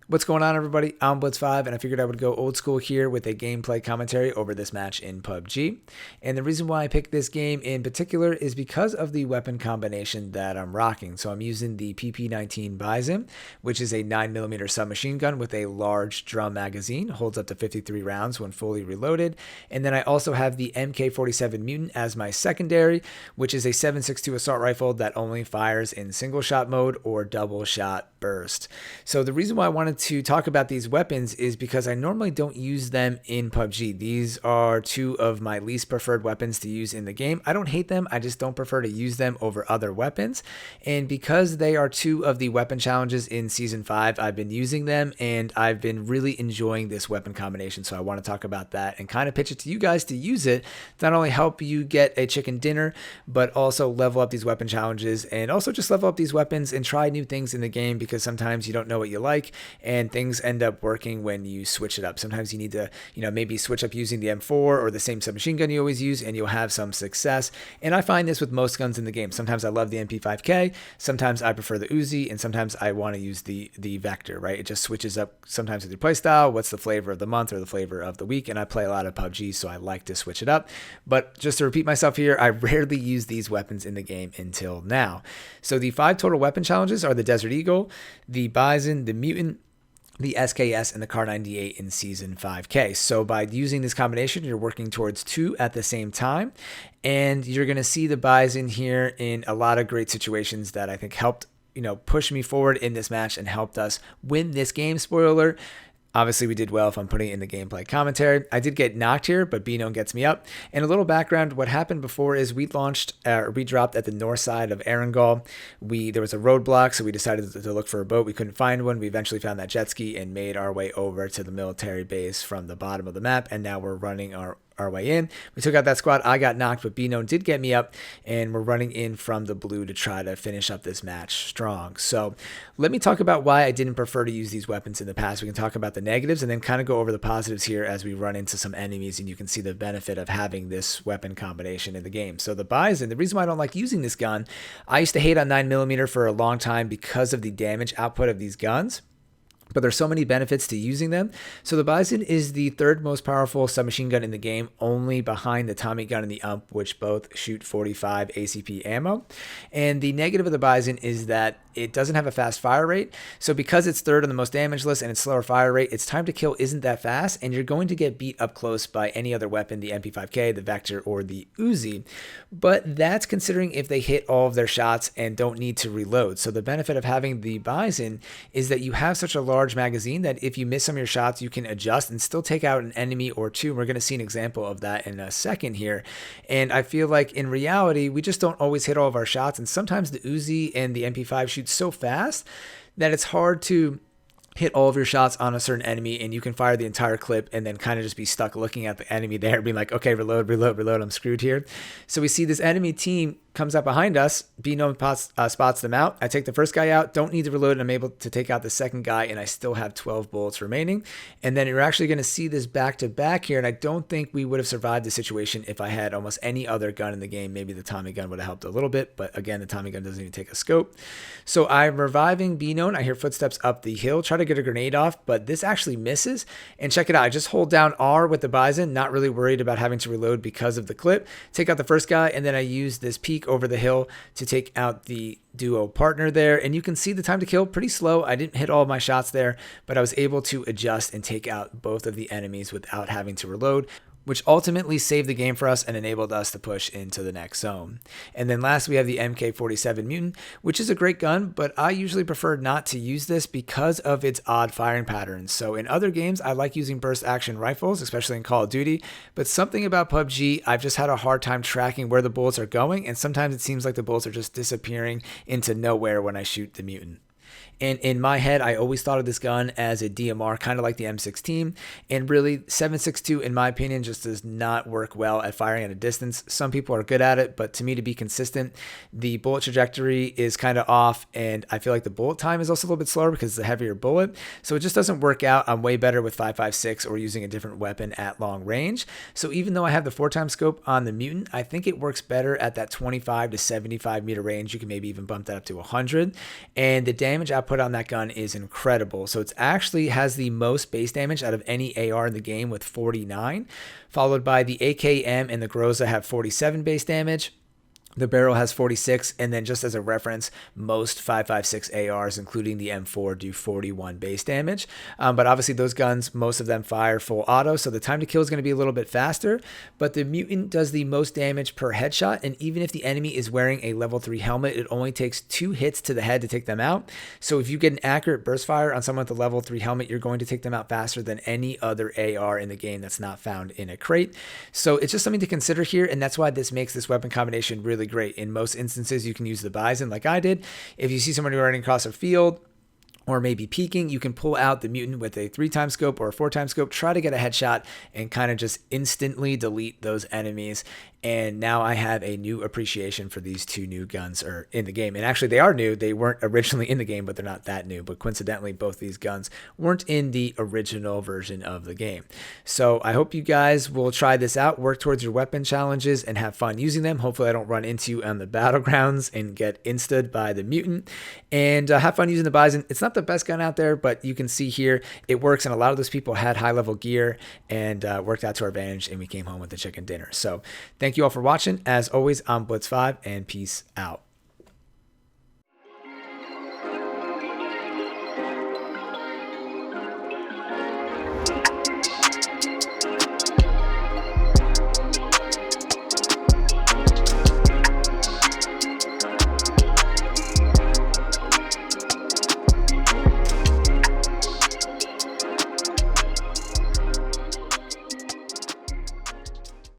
What's going on, everybody? I'm Blitz5, and I figured I would go old school here with a gameplay commentary over this match in PUBG. And the reason why I picked this game in particular is because of the weapon combination that I'm rocking. So I'm using the PP19 Bison, which is a 9mm submachine gun with a large drum magazine, holds up to 53 rounds when fully reloaded. And then I also have the MK47 Mutant as my secondary, which is a 7.62 assault rifle that only fires in single shot mode or double shot burst. So the reason why I wanted to talk about these weapons is because I normally don't use them in PUBG. These are two of my least preferred weapons to use in the game. I don't hate them, I just don't prefer to use them over other weapons. And because they are two of the weapon challenges in Season 5, I've been using them and I've been really enjoying this weapon combination. So I want to talk about that and kind of pitch it to you guys to use it to not only help you get a chicken dinner, but also level up these weapon challenges and also just level up these weapons and try new things in the game, because sometimes you don't know what you like and things end up working when you switch it up. Sometimes you need to, maybe switch up using the M4 or the same submachine gun you always use and you'll have some success. And I find this with most guns in the game. Sometimes I love the MP5K, sometimes I prefer the Uzi, and sometimes I want to use the Vector, right? It just switches up sometimes with your playstyle, what's the flavor of the month or the flavor of the week, and I play a lot of PUBG, so I like to switch it up. But just to repeat myself here, I rarely use these weapons in the game until now. So the 5 total weapon challenges are the Desert Eagle, the Bison, the Mutant, the SKS, and the Kar 98 in Season 5K. So by using this combination, you're working towards 2 at the same time. And you're going to see the Bison here in a lot of great situations that I think helped, push me forward in this match and helped us win this game. Spoiler alert. Obviously, we did well if I'm putting it in the gameplay commentary. I did get knocked here, but Bizon gets me up. And a little background, what happened before is we dropped at the north side of Erangel. There was a roadblock, so we decided to look for a boat. We couldn't find one. We eventually found that jet ski and made our way over to the military base from the bottom of the map. And now we're running our way in. We took out that squad. I got knocked, but Bizon did get me up, and we're running in from the blue to try to finish up this match strong. So let me talk about why I didn't prefer to use these weapons in the past. We can talk about the negatives and then kind of go over the positives here as we run into some enemies, and you can see the benefit of having this weapon combination in the game. So the Bison, the reason why I don't like using this gun, I used to hate on 9mm for a long time because of the damage output of these guns. But there's so many benefits to using them. So the Bison is the 3rd most powerful submachine gun in the game, only behind the Tommy gun and the UMP, which both shoot 45 ACP ammo. And the negative of the Bison is that it doesn't have a fast fire rate. So because it's 3rd on the most damage list and it's slower fire rate, its time to kill isn't that fast, and you're going to get beat up close by any other weapon, the MP5K, the Vector, or the Uzi. But that's considering if they hit all of their shots and don't need to reload. So the benefit of having the Bison is that you have such a large magazine that if you miss some of your shots, you can adjust and still take out an enemy or two. We're going to see an example of that in a second here. And I feel like in reality, we just don't always hit all of our shots. And sometimes the Uzi and the MP5 shoot so fast that it's hard to hit all of your shots on a certain enemy, and you can fire the entire clip and then kind of just be stuck looking at the enemy there, being like, okay, reload, I'm screwed here. So we see this enemy team comes up behind us. Bizon spots them out. I take the first guy out, don't need to reload, and I'm able to take out the second guy, and I still have 12 bullets remaining. And then you're actually going to see this back to back here, and I don't think we would have survived the situation if I had almost any other gun in the game. Maybe the Tommy gun would have helped a little bit, but again, the Tommy gun doesn't even take a scope. So I'm reviving Bizon. I hear footsteps up the hill, try to get a grenade off, but this actually misses. And check it out, I just hold down R with the Bison, not really worried about having to reload because of the clip. Take out the first guy, and then I use this peek over the hill to take out the duo partner there, and you can see the time to kill pretty slow. I didn't hit all of my shots there, but I was able to adjust and take out both of the enemies without having to reload, which ultimately saved the game for us and enabled us to push into the next zone. And then last, we have the MK47 Mutant, which is a great gun, but I usually prefer not to use this because of its odd firing patterns. So in other games, I like using burst action rifles, especially in Call of Duty, but something about PUBG, I've just had a hard time tracking where the bullets are going, and sometimes it seems like the bullets are just disappearing into nowhere when I shoot the Mutant. And in my head, I always thought of this gun as a DMR, kind of like the M16. And really, 7.62, in my opinion, just does not work well at firing at a distance. Some people are good at it, but to me, to be consistent, the bullet trajectory is kind of off. And I feel like the bullet time is also a little bit slower because it's a heavier bullet. So it just doesn't work out. I'm way better with 5.56 or using a different weapon at long range. So even though I have the 4x scope on the Mutant, I think it works better at that 25 to 75 meter range. You can maybe even bump that up to 100. And the damage output output on that gun is incredible. So it actually has the most base damage out of any AR in the game with 49, followed by the AKM and the Groza have 47 base damage. The barrel has 46, and then just as a reference, most 5.56 ARs, including the M4, do 41 base damage. But obviously those guns, most of them fire full auto, so the time to kill is going to be a little bit faster. But the Mutant does the most damage per headshot, and even if the enemy is wearing a level 3 helmet, it only takes 2 hits to the head to take them out. So if you get an accurate burst fire on someone with a level 3 helmet, you're going to take them out faster than any other AR in the game that's not found in a crate. So it's just something to consider here, and that's why this makes this weapon combination really great. In most instances, you can use the Bison like I did. If you see someone running across a field or maybe peeking, you can pull out the Mutant with a 3x scope or a 4x scope, try to get a headshot, and kind of just instantly delete those enemies. And now I have a new appreciation for these two new guns in the game. And actually, they are new. They weren't originally in the game, but they're not that new. But coincidentally, both these guns weren't in the original version of the game. So I hope you guys will try this out, work towards your weapon challenges, and have fun using them. Hopefully, I don't run into you on the battlegrounds and get insta'd by the Mutant. And have fun using the Bison. It's not the best gun out there, but you can see here it works. And a lot of those people had high-level gear and worked out to our advantage, and we came home with the chicken dinner. So thank you all for watching. As always, I'm Blitz5, and peace out.